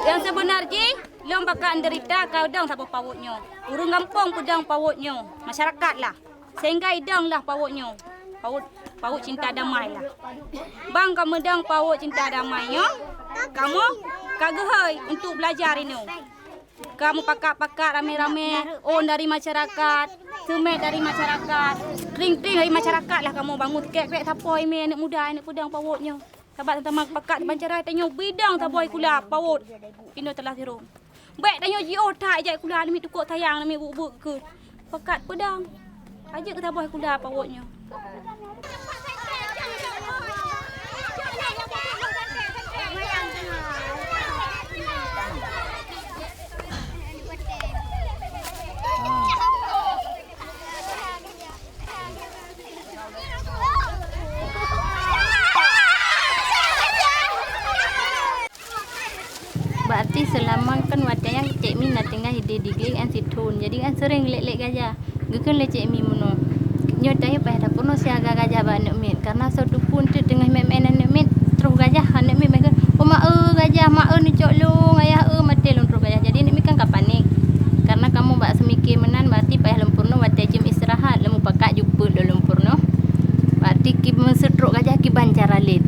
Yang sebenarnya, long bakal derita kau dang siapa pawutnya. Urung kampung pedang pawutnya. Masyarakat lah. Sehingga idang lah pawutnya. Pawut cinta damai lah. Bang kamu dang pawut cinta damainya. Kamu kagehai untuk belajar ini. Kamu pakak-pakak rame-rame. On dari masyarakat. Semet dari masyarakat. Ring-ring dari masyarakat lah kamu bangun kek-kek tapoi me anak muda anak pedang pawutnya. Sahabat tentang pakat bancarai tanya bidang taboi kula pawut. Kino telah tiru. Baik tanya ji otak je kula ni tukuk tayang ni buk-buk ke. Pakat pedang. Aja ke taboi kula pawutnya. Berarti selama kan wadanya Cik Min nak tinggal di Gling and Situn. Jadi kan sering lek-lek gajah. Gekun le Cik Min muno. Nyodai pa ada puno siaga gajah ba nak Min. Karena suatu pun tu tengah main nak Min terus gajah nak Min mereka. Oh mak gajah mak ni cok long ayah mati long terus gajah. Jadi nak Min kan gak panik. Karena kamu bak semikir menan berarti payah lempurno wadai jam istirahat lemu pakak jumpa lo lempurno. Berarti ki mensetruk gajah ki bancar alit.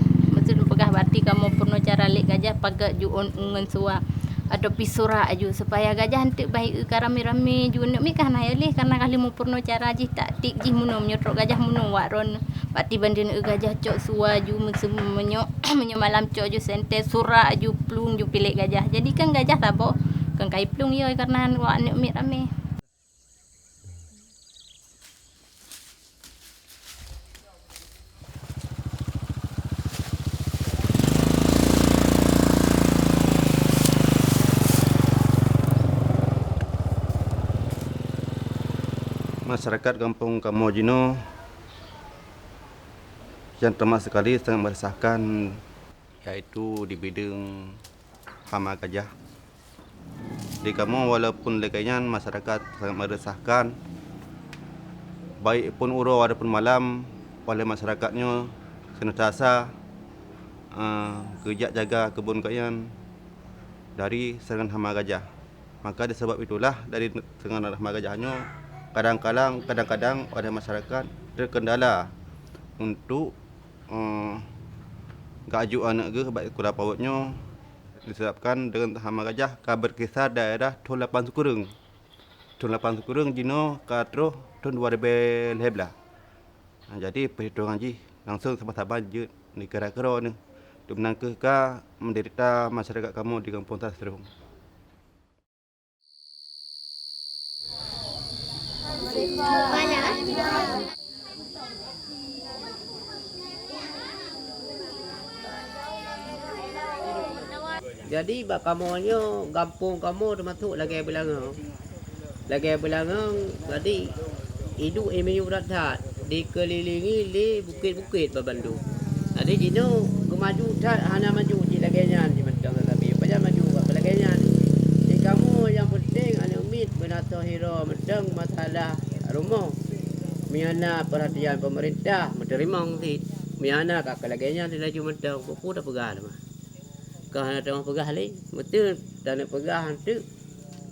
Berarti kamu pernah cara lek gajah pakai juon ungan suar atau pisura aju supaya gajah hentik baik ke rame-rame ju nak mi kan ayalih karena kali mu pernah cara ji taktik ji muno menyotrok gajah muno waron berarti banding gajah cok suar ju menyo malam cok ju sente sura ju plung ju pilek gajah jadi kan gajah tabo kan kai plung yo karena wa nak mi rame. Masyarakat kampung Kamojino yang termas sekali sangat meresahkan yaitu di bidang hama gajah. Di kamu walaupun lekainya masyarakat sangat meresahkan baik pun uro ataupun malam oleh masyarakatnya senantiasa kerja jaga kebun kayan dari serangan hama gajah. Maka disebab itulah dari serangan hama gajahnya kadang-kadang oleh masyarakat terkendala untuk gaju anak ke baik kula pawutnya disebabkan dengan hama gajah ka berkisar daerah Tun Lapan Sukurung. Tun Lapan Sukurung jino ka terus Tun 2011. Jadi perhitungan ji langsung sama-sama je ni kira-kira ni tu menangkah ka menderita masyarakat kamu di kampung Tasrung. Jadi bak kamunya kampung kamu termasuk lagi Belangang. Lagi Belangang tadi hidup emiu radat dikelilingi le bukit-bukit babandu. Jadi jino kemaju tak hanya maju di laganya di macam tapi pada maju kat laganya. Di kamu yang penting ana umit benato hero medang masalah rumah. Miana perhatian pemerintah menerima ngit. Miana kat laganya di laju medang buku dah pegang mah. Kau nak tengok pegah lagi, betul tak nak pegah tu.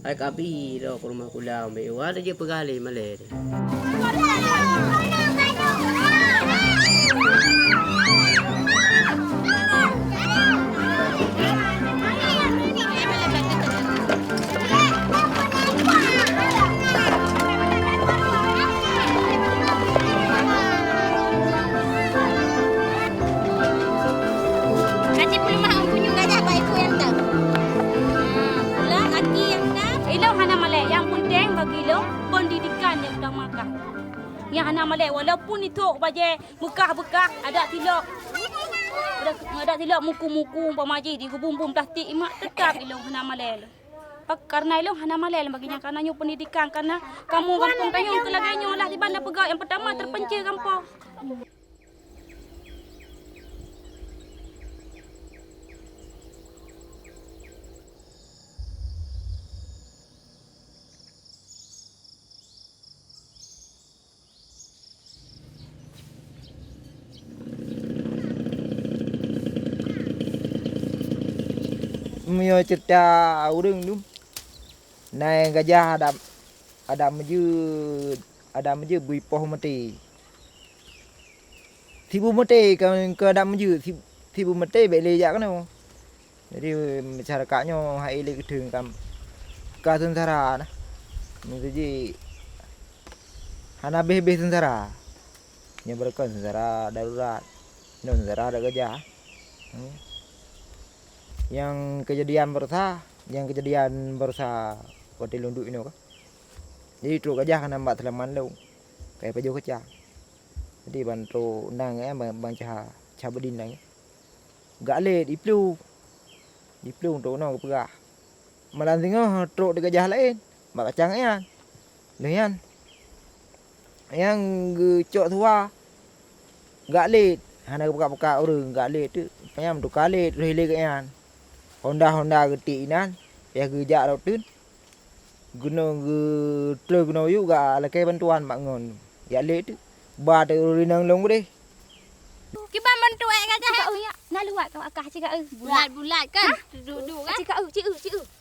Ai kabi dah ke rumah kula ambil ada je pegah lagi malai. Yang hana malai walaupun itu baje bekah-bekah ada tilok. Ada tilok muku-muku pamaji di bum-bum plastik imak tetap ilong hana malai. Karena ilong hana malai baginya karena nyu pendidikan karena kamu kampung kayu kelaganya lah di bandar pegawai yang pertama terpencil kampung. Mio cerita urang tu. Nai gajah ada meje bui poh mati. Sibu mati ke ada meje sibu mati bele jak kan. Jadi masyarakatnya hai le kedeng kam ka tentara nah. Jadi hana beh tentara. Nya berkon tentara darurat. Non tentara ada gajah. Yang kejadian berusaha waktu lunduk ini kan. Jadi truk gajah kan nampak telaman lu. Kayak baju kecak. Jadi bantu nang bang cabedin nang. Gak le diplu untuk nang pegah. Malah tengok truk de gajah lain. Mak kacang yan. Leyan. Yang cok tua. Gak le. Hana buka-buka orang gak le tu. Payam tu kali rele kan. Honda getik nan ya gejak rau tun guna ge guna juga lakai bantuan mak ngon ya le tu ba te rinang long deh Kiban bantu gajah kau ya na luat kau akah cakap Bulat-bulat kan. Duduk kan. cakap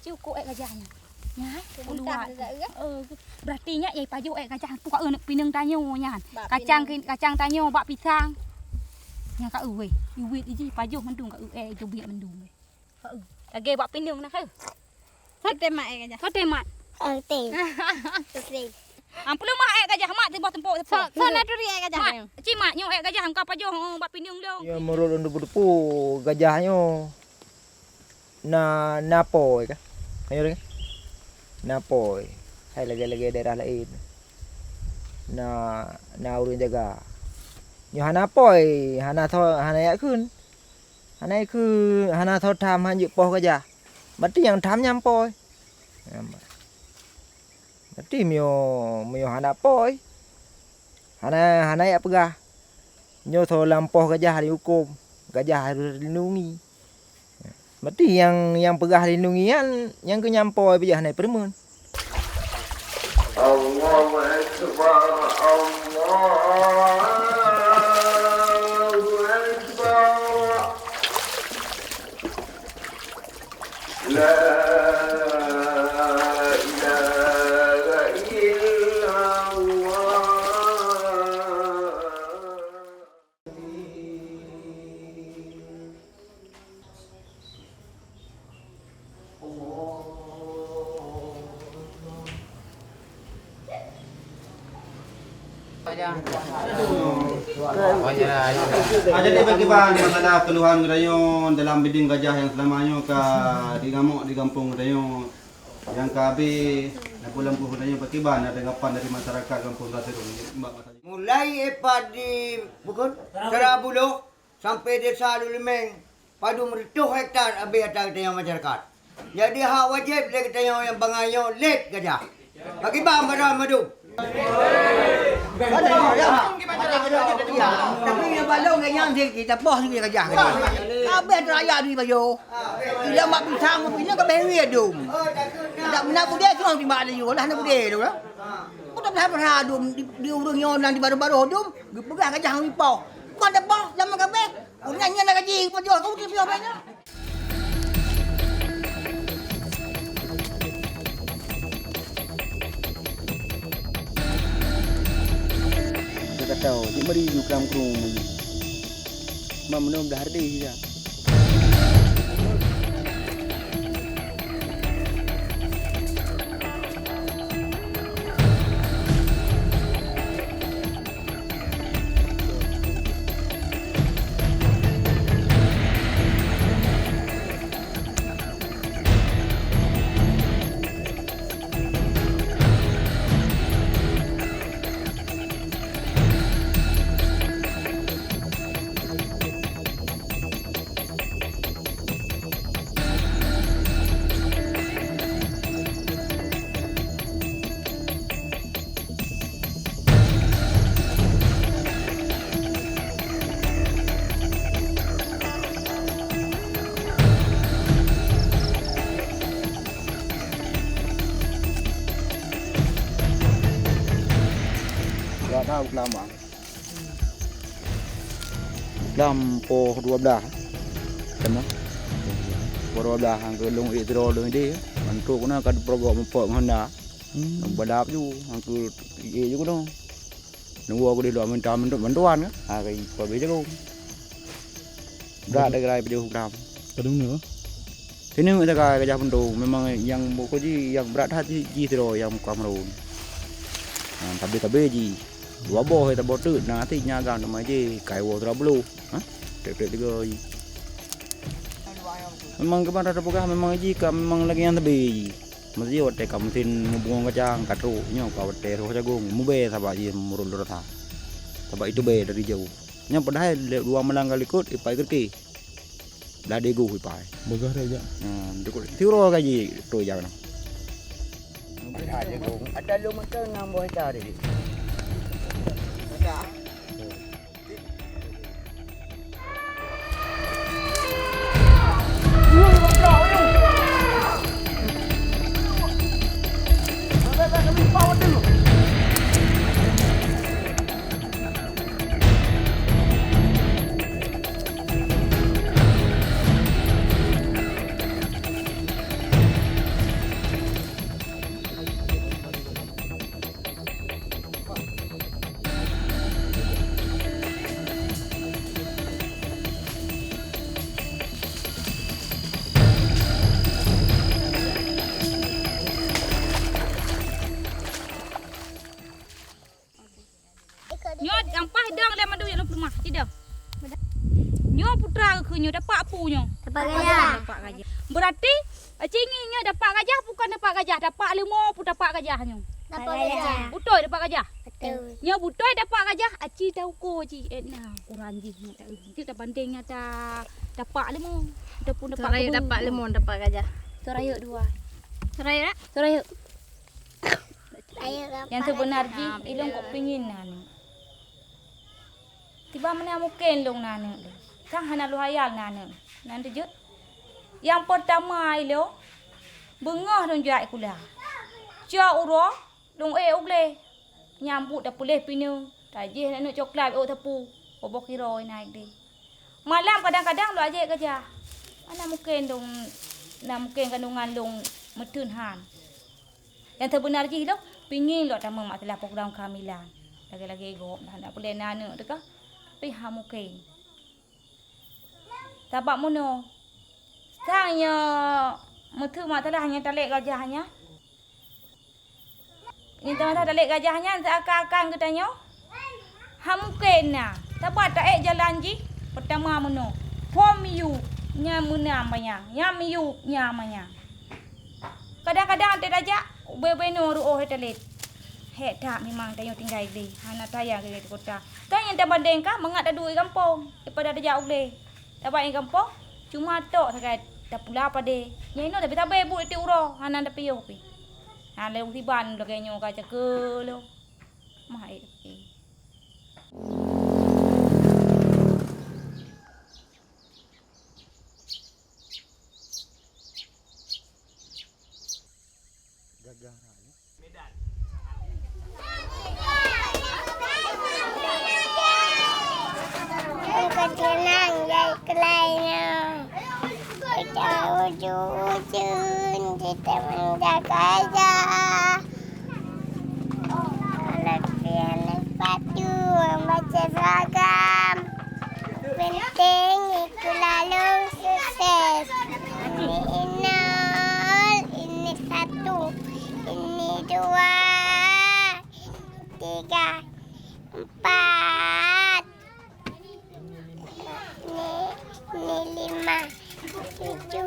ciu ko gajahnya nya luat berarti nya yai paju gajah tu kau nak pinang tanyo nya kacang tanyo bak pisang nya kau we duit iji paju mendung kau jo biak mendung lagi buat pindung nak ke? Kau temat gajah. Kau temat. Tem. Terus. Ampun mak gajah mak tebak tempuk. So nak duri gajah. Cimak nyo gajah angka pajo buat pindung dong. ya merol depu gajahnya napoi kan ayo deh napoi hai lagi daerah lain na urun jaga nyo hanapoi hana ya kun hana tho tham han juk poh gajah. Berarti yang tham nyampoi. Berarti mio hana poi. Hana ya pegah. Nyo tho lampoh gajah dihukum. Gajah harus dilindungi. Berarti yang pegah lindungian yang ke nyampoi bijah naik permen. Allahu Akbar. Jadi bagaimana mengenai keluhan rayon dalam bidang gajah yang selamanya di ngamuk di kampung rayon yang kabe lampu-lampu rayon bagaimana tanggapan dari masyarakat kampung Taserung? Mulai di bukan Sarabulo sampai desa Lulimeng padu 100 hektar habis atas tayang masyarakat. Jadi hak wajib lagi tayang yang bangayo let gajah. Bagi bang barang madu. Tapi yang balong yang kita poh ni gajah ni. Kabeh raya di bayo. Bila mak pisang pina ka bewi adum. Tak nak bude tu orang tiba ada yo lah nak bude tu lah. Kau tak pernah adum di urang yo nang di baru-baru adum, pegah gajah ni poh. Kau ada poh lama kabeh. Urangnya nak gaji pajo kau ti pio banyak. Tahu, di mari ju kram krung. Mamnom dah hardi ya. Dah lama. Lampo 12. Tama. Po 12 ang long itro long di. Mantu kuna kad program po ngana. Badap ju ang ku ye ju kuno. Nunggu aku di luar minta bantuan kan. Kai po be ju. Dah ada gerai pe ju gram. Kadung nữa. Ini kita kerja pendu memang yang buku yang berat hati tiro yang muka merun. Tapi ji dua boh kita bawa tu nanti nyaga nama je kaiwo terablu. Tek juga ji. Memang kemana ada buka memang ji memang lagi yang lebih. Mesti waktu kamu tin mubung kacang katru nyo kau waktu roh jagung mube sabak ji murun dorata. Sabak itu be dari jauh. Yang padahal dua malang kali ikut ipai kerki. Dah degu ipai. Bagah dah je. Tiro gaji tu jangan. Ada lu makan 6 buah hektar ni. Nyot ampah dang le madu yang rumah tidak. Nyo putra ke nyo dapat apunya. Dapat gajah. Dapat gajah. Berarti cinginya dapat gajah bukan dapat gajah, dapat lemau pun dapat gajahnya. Dapat gajah. Butoy dapat gajah. Betul. Nyo butoy dapat gajah, aci tahu ko ji nah kurang ji nak kita bandingnya ta dapat lemau. Kita pun dapat Sorayuk dapat lemon, dapat gajah. Sorayuk dua. Sorayuk tak? Sorayuk. Sorayuk Yang sebenar ji ilong kok pengin nani. Tiba mana mungkin long nani. Sang hana lu hayal nani. Nanti jut. Yang pertama ilo bengah dong jai kula. Cia uro dong ugle. Nyambut dah pulih pinu. Tajih nak coklat tapu. Bobok kiro naik di. Malam kadang-kadang lu aje kerja. Mana mungkin dong nak mungkin kandungan long metun han. Yang sebenar ji lo pingin lo tamang masalah program kehamilan. Lagi-lagi go dah nak boleh nana dekah. Tapi ha mungkin. Tabak mono. Sangnya metu masalah hanya talek gajahnya. Ini tahu talek gajahnya seakan-akan katanya. Ha mungkin nah. Tabak tak jalan ji. Pertama mono. Form you nya munam banyak. Yam you nya banyak. Kadang-kadang ada aja bebeno ruo hetelit. Hek tak memang tayo tinggal di. Hana taya ke kota. Kan yang tak banding kan mengat ada duit kampung. Daripada ada jauh le. Dapat yang kampung cuma tok sakat tak pula apa de. Nyai no tapi tak bebu itu uro. Hana ada piyo pi. Ha le utiban lo kenyo ka ceke lo. Mai pi. Tenang, jai kelainya. Kita ujung-ujung, kita menjaga aja. Latihan sepatu, membaca seragam. Penting itu lalu sukses. Ini nol, ini 1, ini 2, 3, 4. Ini 5, 7, 6,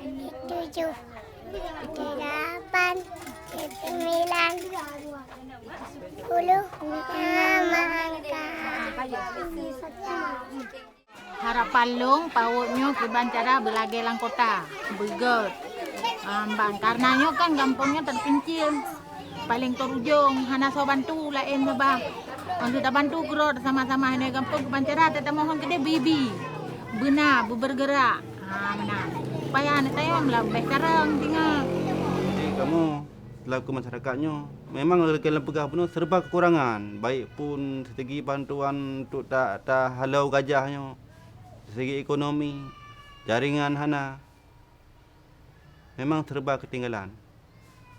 ini 7, 8, 9, 10. Harapan long pawutnya ke bancara belage lang kota. Begot. Karenanya kan kampungnya terpencil. Paling terujung hana so bantu lain bang. Kita bantu kerot sama-sama hanya kampung kebancara tetap mohon gede bibi. Benar bergerak. Benar. Supaya anak tayo lebih sekarang tinggal. Jadi kamu selaku masyarakatnya memang dalam Pegah penuh serba kekurangan, baik pun segi bantuan untuk tak halau gajahnya, segi ekonomi, jaringan hana, memang serba ketinggalan.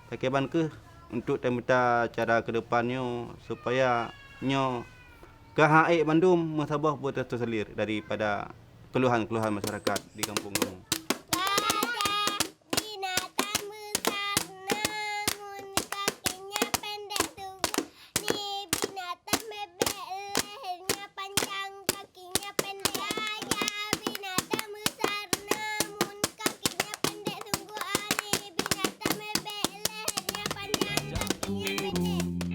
Bagaimana ke untuk minta cara ke depannya supaya nyo KHI Bandung Mesabah boleh terselir daripada keluhan-keluhan masyarakat di kampung kamu.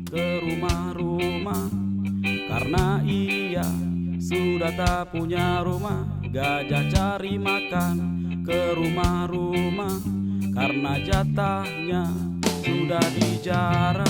Ke rumah-rumah karena ia sudah tak punya rumah. Gajah cari makan ke rumah-rumah karena jatahnya sudah dijarah.